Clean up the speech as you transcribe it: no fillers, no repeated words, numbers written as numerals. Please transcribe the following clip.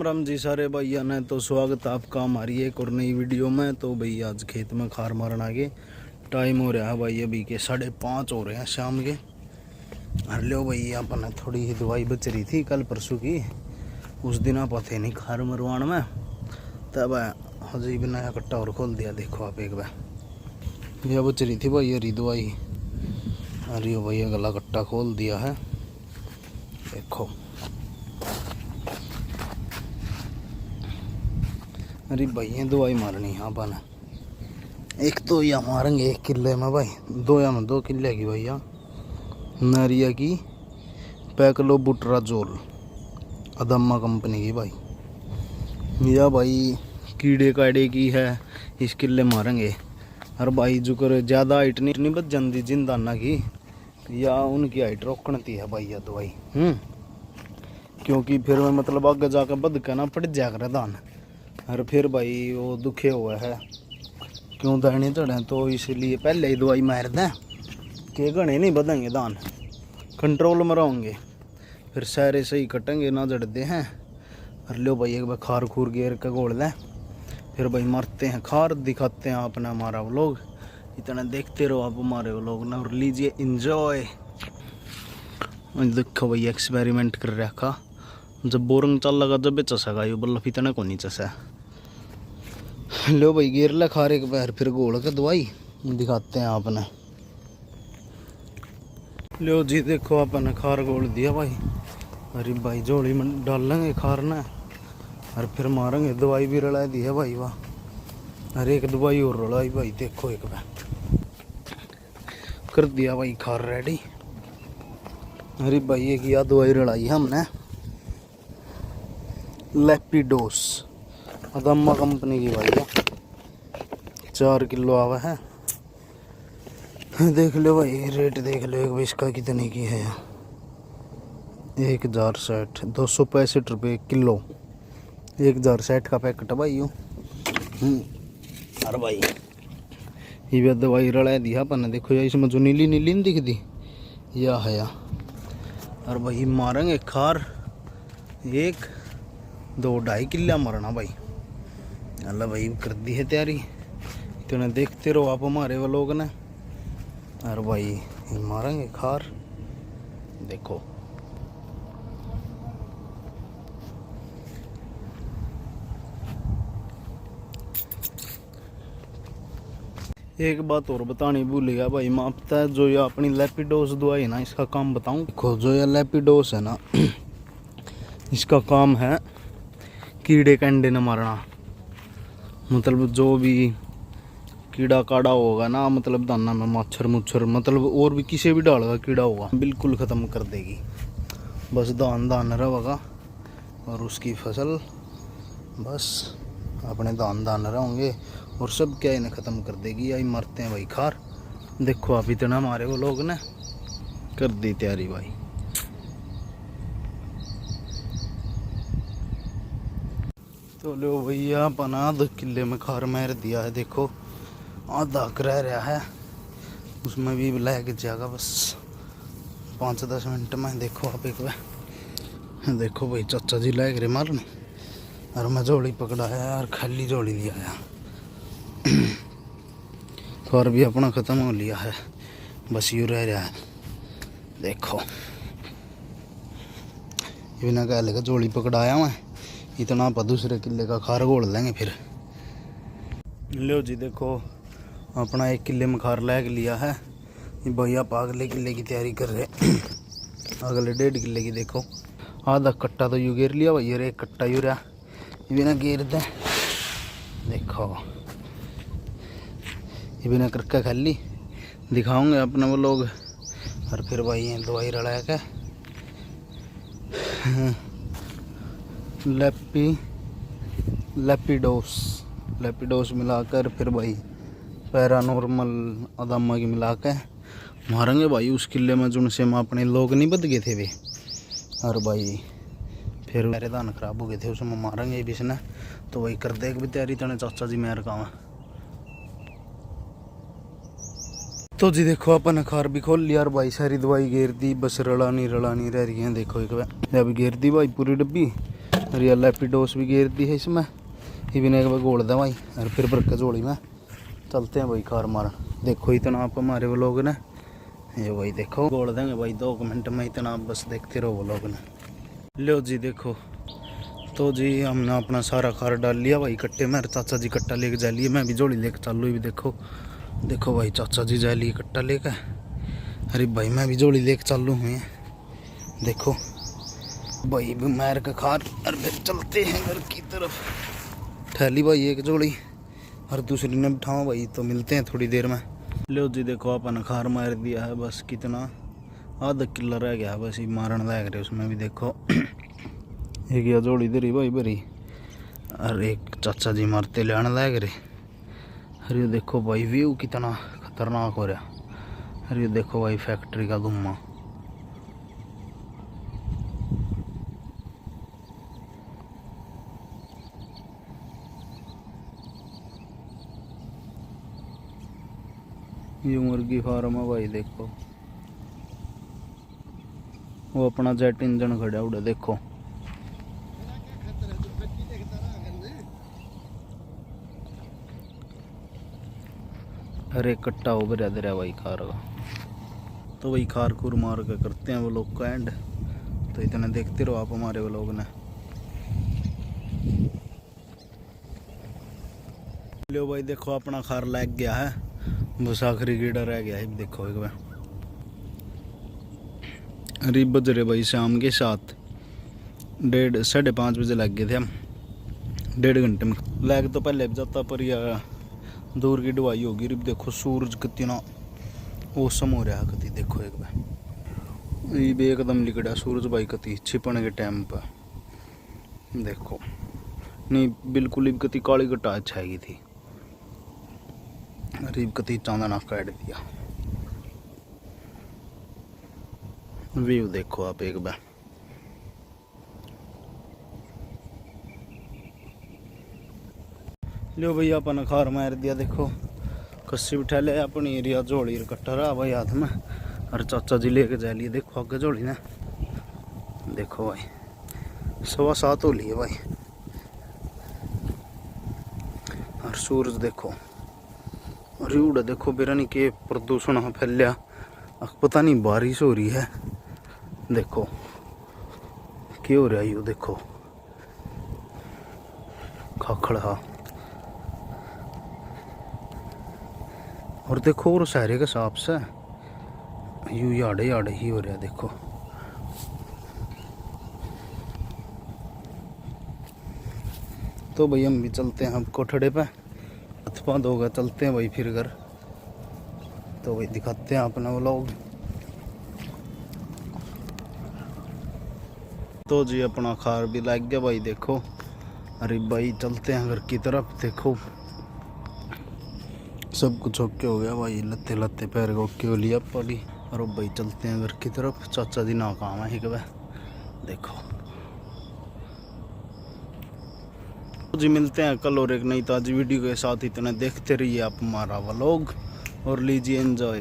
राम जी सारे भैया ने तो स्वागत आपका हमारी एक और नई वीडियो में। तो भाई आज खेत में खार मारन आगे टाइम हो रहा है भाई, अभी के 5:30 हो रहे हैं शाम के। हर लो भाई अपन थोड़ी ही दवाई बच रही थी कल परसों की, उस दिन आप थे नहीं खार मरवाण में, तब हजी भी नया कट्टा और खोल दिया। देखो आप एक बार यह बच रही थी भाई हरी दवाई, हरी भैया गला कट्टा खोल दिया है। देखो अरे भैया दवाई मारनी है अपन, एक तो या मारेंगे 1 किले में भाई, 2 किले की भैया नारिया की पैकलो बुटराजोल अदम्मा कंपनी की भाई। या भाई कीड़े काड़े की है, इस किले मारेंगे। और भाई जो कर ज़्यादा हाइट नहीं बच जाती जिंदाना की, या उनकी हाइट रोकती है भाई यह दवाई। क्योंकि फिर मैं मतलब आगे जाकर बद के ना पड़ जा कर दान, और फिर भाई वो दुखे हुआ है क्यों दाने चढ़े, तो इसलिए पहले ही दवाई मार दें कि घने नहीं बदेंगे दान, कंट्रोल में रहेंगे, फिर सारे सही कटेंगे ना जड़ते हैं। और लो भाई एक बार खार खूर गेर के घोल दें, फिर भाई मारते हैं खार, दिखाते हैं आपने हमारा व्लॉग। इतना देखते रहो आप हमारे व्लॉग ना और लीजिए इंजॉय। देखो भाई एक्सपेरिमेंट कर रखा, जब बोरंग चल लगा जब चसेगा ये बल्लफ इतना को नहीं चसा। लो भाई गिर ला खारे के पैर, फिर घोल के दवाई दिखाते हैं आपने। लो जी देखो आपने खार घोल दिया भाई, अरे भाई झोली में डालेंगे खार ना, और फिर मारेंगे। दवाई भी रला दी है भाई वाह, अरे एक दवाई और रलाई भाई। देखो एक बार कर दिया भाई खार रेडी। अरे भाई एक यह दवाई रलाई है हमने, लैपिडोस अदम्मा कंपनी की भाई, 4 किलो आवा है। देख लो भाई रेट देख लो एक इसका कितने की है, 1060 265 रुपये किलो, 1060 का पैकेट भाई यूँ। अरे भाई ये दवाई रला दिया अपन, देखो यार इसमें जो नीली नीली नहीं दिखती या है या। और भाई मारेंगे खार 1-2-2.5 किला मारना भाई। अल्लाह भाई कर दी है तैयारी, इतने देखते रहो आप हमारे वो लोग ने। और भाई मारेंगे खार, देखो एक बात और बतानी भूल गया भाई, मैं आपता जो ये अपनी लैपिडोस दवाई है ना, इसका काम बताऊं। देखो जो ये लैपिडोस है ना, इसका काम है कीड़े कंडे न मारना। मतलब जो भी कीड़ा काड़ा होगा ना, मतलब दाना में मच्छर मुच्छर, मतलब और भी किसी भी डाल का कीड़ा होगा, बिल्कुल ख़त्म कर देगी। बस दान रहेगा और उसकी फसल बस अपने दान रहेंगे, और सब क्या इन्हें ख़त्म कर देगी। यही मरते हैं भाई खार। देखो आप इतना हमारे वो लोग ने कर दी तैयारी भाई। तो लो भैया अपन आधा किले में खार मार दिया है। देखो आधा रह रहा है, उसमें भी लग जाएगा बस 5-10 मिनट में। देखो आप एक बार देखो भाई चाचा जी लग रहे मारने, और मैं झोली पकड़ाया और खाली झोली लिया है। खार भी अपना ख़त्म हो लिया है, बस यूँ रह रहा है। देखो बिना कह लेगा झोली पकड़ाया मैं, इतना आप दूसरे किले का खार घोल लेंगे फिर। लो जी देखो अपना 1 किले में खार लग लिया है। ये भैया आप अगले किले की तैयारी कर रहे, अगले 1.5 किले की। देखो आधा कट्टा तो यूँ गिर लिया भैया, 1 कट्टा यूँ रहा, ये बिना गिर दे। देखो ये बिना करके खाली दिखाऊंगे अपने वो लोग। और फिर भाई ये दवाई रला के लैपिडोस मिलाकर, फिर भाई पैरानॉर्मल अदम्मा की मिला के मारेंगे भाई उस किले में जिनसे हम अपने लोग नहीं बद गए थे वे। और भाई फिर मेरे दान खराब हो गए थे, उसमें मारेंगे भी इसने। तो वही कर दे भी तैयारी तने चाचा जी मेरे काम। तो जी देखो अपन खार भी खोल लिया और भाई सारी दवाई घेर दी, बस रलानी रह रही है। देखो एक बार अभी घेर दी भाई पूरी डब्बी, रियल लैपिडोस भी घेर दी है इसमें, ये भी एक बार गोल दे भाई और फिर बरका झोली में चलते हैं भाई कार मारन। देखो इतना आप हमारे वो लोग ने ये भाई देखो गोल देंगे भाई 2 मिनट में, इतना आप बस देखते रहो वो लोग ने। लो जी देखो तो जी हमने अपना सारा खार डाल लिया भाई कट्टे में। चाचा जी कट्टा लेके जा लिए, मैं भी जोड़ी लेके चालू भी। देखो देखो भाई चाचा जी जा लिए कट्टा लेकर, अरे भाई मैं भी जोड़ी लेके चालू हुए। देखो भाई मैर का खार और फिर चलते हैं घर की तरफ। ठहली भाई एक जोड़ी और दूसरी ने बिठाओ भाई, तो मिलते हैं थोड़ी देर में। लो जी देखो अपन खार मार दिया है, बस कितना आधा किलो रह गया बस ये मारन लग रहे उसमें भी। देखो एक या जोड़ी दे रही भाई भरी और एक चाचा जी मारते ले आने लग रहे। अरे देखो भाई व्यू कितना खतरनाक हो रहा। अरे देखो भाई फैक्ट्री का धुआं। ये मुर्गी फार्म है भाई। देखो वो अपना जेट इंजन खड़ा उड़ा। देखो अरे कट्टा हो गया दे रहा भाई खार का। तो भाई खार खूर मार के करते हैं वो लोग का एंड। तो इतना देखते रहो आप हमारे वो लोग ने। लो भाई देखो अपना खार लग गया है, बस आखिरी कीड़ा रह गया है। देखो एक बार अरे बज रहे भाई शाम के 7, 5:30 बजे लग गए थे हम। 1.5 घंटे में लैग तो पहले भी जाता पर यह दूर की ढवाई होगी। रिब देखो सूरज कितना मौसम हो रहा है कति। देखो एक बार ये भी एकदम लिकड़ा सूरज भाई कति छिपने के टाइम पर। देखो नहीं बिल्कुल ही कति काली घटा छाएगी थी। अरे कति चांदना काट दिया। व्यू देखो आप एक बार। लो भैया अपन खार मार दिया। देखो कस्सी बिठा ले अपनी एरिया झोली कट्टा रहा भाई हाथ में और चाचा जी लेके जा लिए। देखो आगे झोली ने। देखो भाई 7:15 हो लिए भाई और सूरज देखो। अरे उड़ा देखो बेरानी के प्रदूषण फैलिया, पता नहीं बारिश हो रही है। देखो क्या हो रहा है यू। देखो खाखड़ा और देखो और सारे के साफ से यू याड़े याड़े ही हो रहा है। देखो तो भाई हम भी चलते हैं अब कोठड़े पे, अथवा धोगा चलते हैं भाई फिर घर। तो भाई दिखाते हैं अपना व्लॉग। तो जी अपना खार भी लग गया भाई। देखो अरे भाई चलते हैं घर की तरफ। देखो सब कुछ ओके हो गया भाई, लत्ते लत्ते पैर को ओके हो लिया पड़ी। और भाई चलते हैं घर की तरफ। चाचा जी ना काम है कब। देखो जी मिलते हैं कल और एक नई ताज़ी वीडियो के साथ। इतना देखते रहिए आप हमारा व्लॉग और लीजिए एंजॉय।